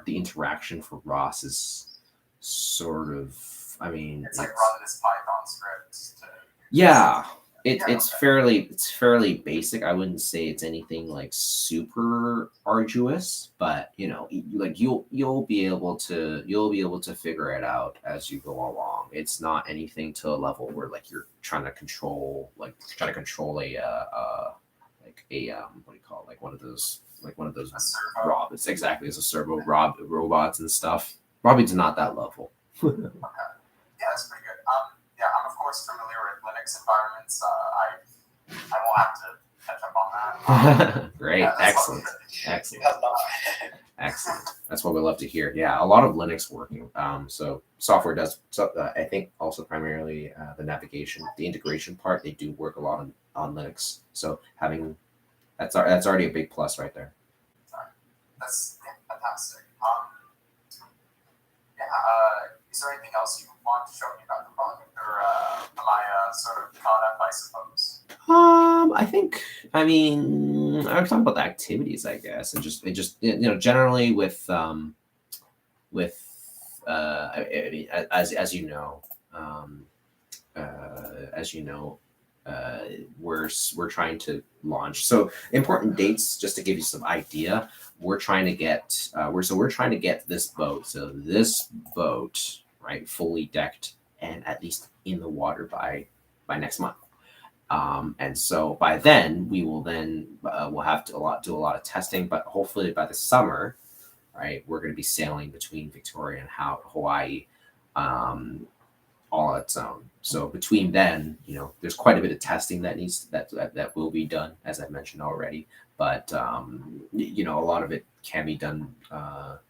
the interaction for Ross is sort of, I mean, it's like run this Python script. Yeah, it's fairly basic. I wouldn't say it's anything like super arduous, but like you'll be able to figure it out as you go along. It's not anything to a level where like you're trying to control a what do you call it? Like one of those robots. Exactly, as a servo robots and stuff. Probably not that level. Okay. Yeah, that's pretty good. Yeah, I'm of course familiar with Linux environments. I won't have to catch up on that. Great, Yeah, excellent. That's what we love to hear. Yeah, a lot of Linux working. So software does. So I think also primarily the navigation, the integration part, they do work a lot on Linux. So having that's already a big plus right there. That's fantastic. Is there anything else you want to show me about the project, or am I sort of caught up, I suppose? I mean, I was talking about the activities, I guess, and just generally with I mean, as you know, we're trying to launch. So important dates, just to give you some idea. We're trying to get we're trying to get this boat. So this boat, right, fully decked and at least in the water by next month. And so by then we'll have to do a lot of testing, but hopefully by the summer, right, we're going to be sailing between Victoria and Hawaii, all on its own. So between then, there's quite a bit of testing that will be done, as I mentioned already. But a lot of it can be done. A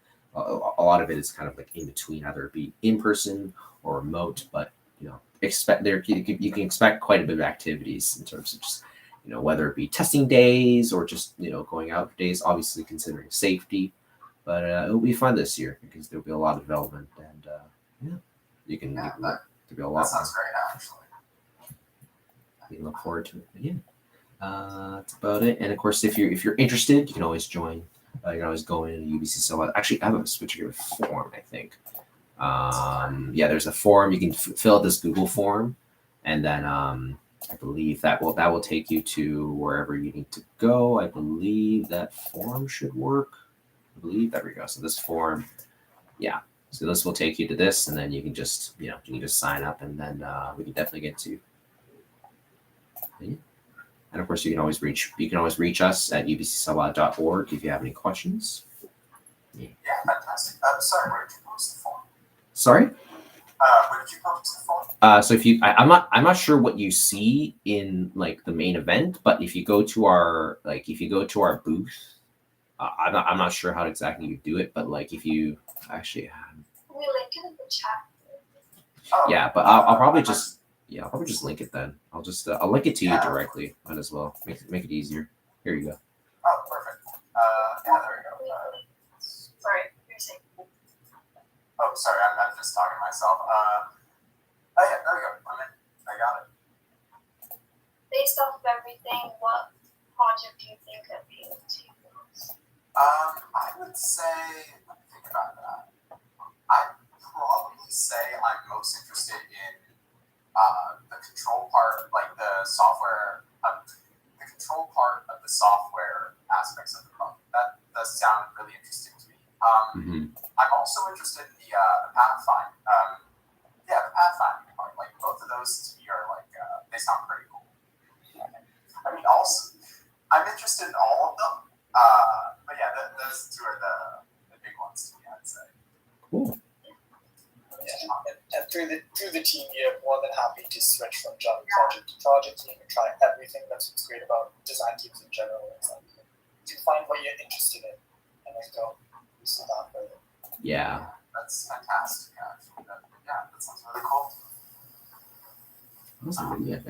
lot of it is kind of like in between, either it be in person or remote. But you can expect quite a bit of activities in terms of just whether it be testing days or just going out days. Obviously considering safety, but it will be fun this year because there will be a lot of development, and you can be a lot. That sounds great, actually. We look forward to it. But yeah. That's about it. And of course, if you're interested, you can always join. You can always go in UBC Sailbot. Actually, I have a particular form, I think. There's a form. You can fill out this Google form, and then I believe that will take you to wherever you need to go. I believe that form should work. There we go. So this form, yeah. So this will take you to this, and then you can just sign up, and then we can definitely get to. Yeah. And of course, you can always reach us at ubcsailbot.org if you have any questions. Yeah, fantastic. Sorry, where did you post the form? Sorry? Where did you post the form? So if I'm not sure what you see in like the main event, but if you go to our booth, I'm not sure how exactly you do it, but like if you actually. We link it in the chat. Oh, yeah, but I'll probably just. Yeah, I'll probably just link it then. I'll link it to you directly. Might as well make it easier. Here you go. Oh, perfect. Yeah, there we go. Sorry, you're saying. myself. Oh yeah, there we go. I'm in. I got it. Based off of everything, what project do you think appeals to you most? I would say, let me think about that. I'd probably say I'm most interested in the control part, like the software, the control part of the software aspects of the product. That does sound really interesting to me. I'm also interested in the pathfinding. The pathfinding part. Like both of those to me are like they sound pretty cool. I mean, also I'm interested in all of them. But yeah, those two are the big ones to me, I'd say. Cool. Yeah. And through the team, you're more than happy to switch from project to project. You can try everything. That's what's great about design teams in general. It's like you find what you're interested in, and then go pursue that further. Yeah. That's fantastic, actually. That sounds really cool. Awesome. Yeah.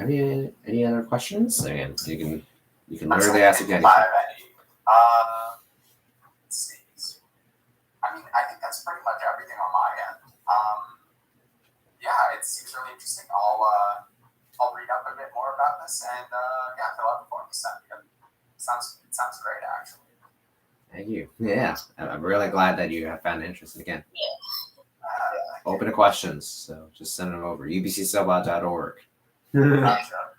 Any other questions? Again, you can I'm literally trying ask to again. think if I have any. Let's see. I mean, I think that's pretty much everything on my end. Yeah, it seems really interesting. I'll read up a bit more about this and fill out the form you sent me. It sounds great, actually. Thank you. Yeah, I'm really glad that you have found interest again. Open to Thank questions, so just send them over. ubcsailbot.org. Gotcha.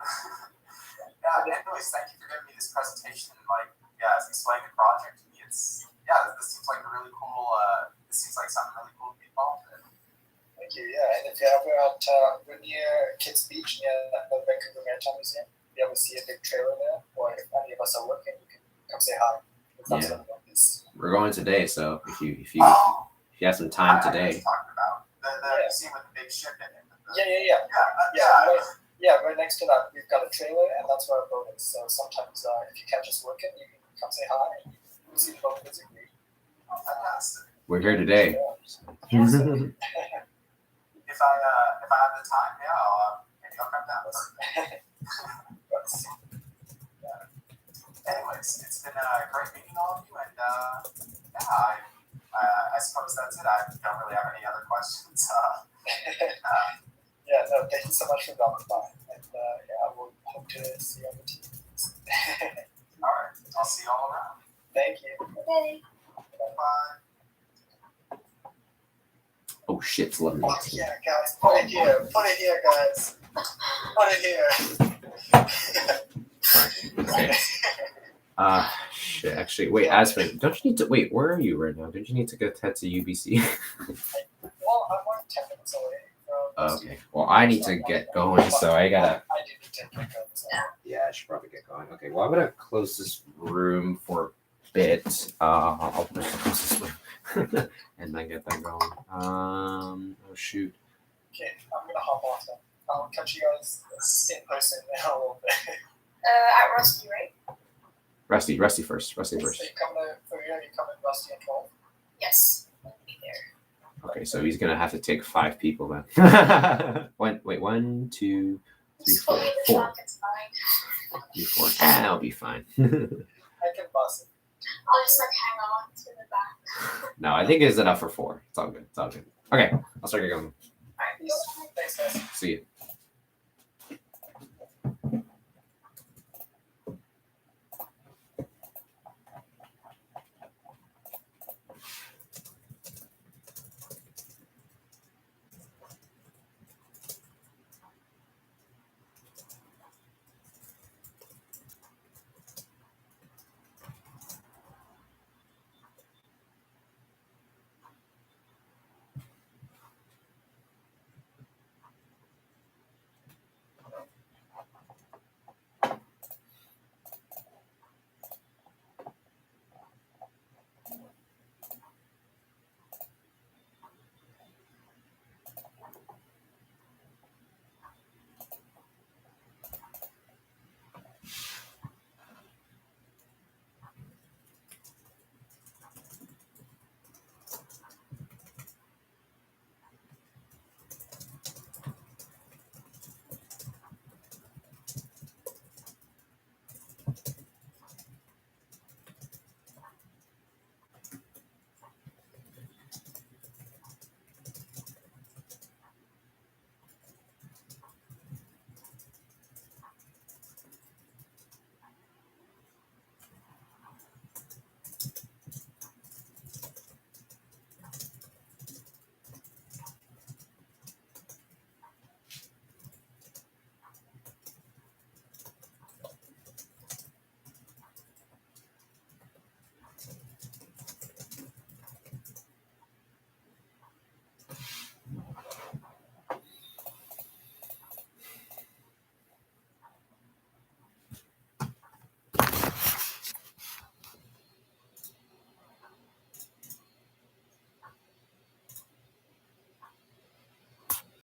Anyways, thank you for giving me this presentation and explaining the project to me. This seems like a really cool. This seems like something really cool to be involved in. Thank you. Yeah, and if you're ever at we're near Kids Beach near the Vancouver Maritime Museum, if you ever see a big trailer there, or if any of us are working, you can come say hi. Yeah. It's We're going today, so if you Oh, have some time I know what today. you're talking about the museum with the big ship in it. Right next to that, we've got a trailer, and that's where our boat is. So sometimes, if you catch us working, you can come say hi and you can see the boat physically. Oh, fantastic. We're here today. If I have the time, maybe I'll come down. Anyways, it's been great meeting all of you, and I suppose that's it. I don't really have any other questions. Thank you so much for dropping by, and we'll hope to see you on the team. All right, I'll see you all around. Thank you. Okay. Bye. Oh shit, it's 11:19. Yeah, guys, put it here, guys. Put it here. Shit. Actually, wait, Aspen, don't you need to wait? Where are you right now? Don't you need to go head to UBC? Well, I'm only 10 minutes away from. Okay. Well, I need to get going, so I gotta. I do need to get going. So. Yeah, I should probably get going. Okay. Well, I'm gonna close this room for a bit. I'll just close this room and then get that going. Oh shoot. Okay, I'm gonna hop off then. I'll catch you guys in person in a little bit. At Rusty, right? Rusty first. Rusty So first. you coming for real? You coming Rusty at 12? Yes. I'll be there. Okay, so he's gonna have to take 5 people then. One, 2, 3, 4, 4. It's fine. 3, 4. I'll be fine. I can bust it. I'll just hang on to the back. No, I think it's enough for 4. It's all good. Okay, I'll start getting going. Alright. Thanks, guys. See you.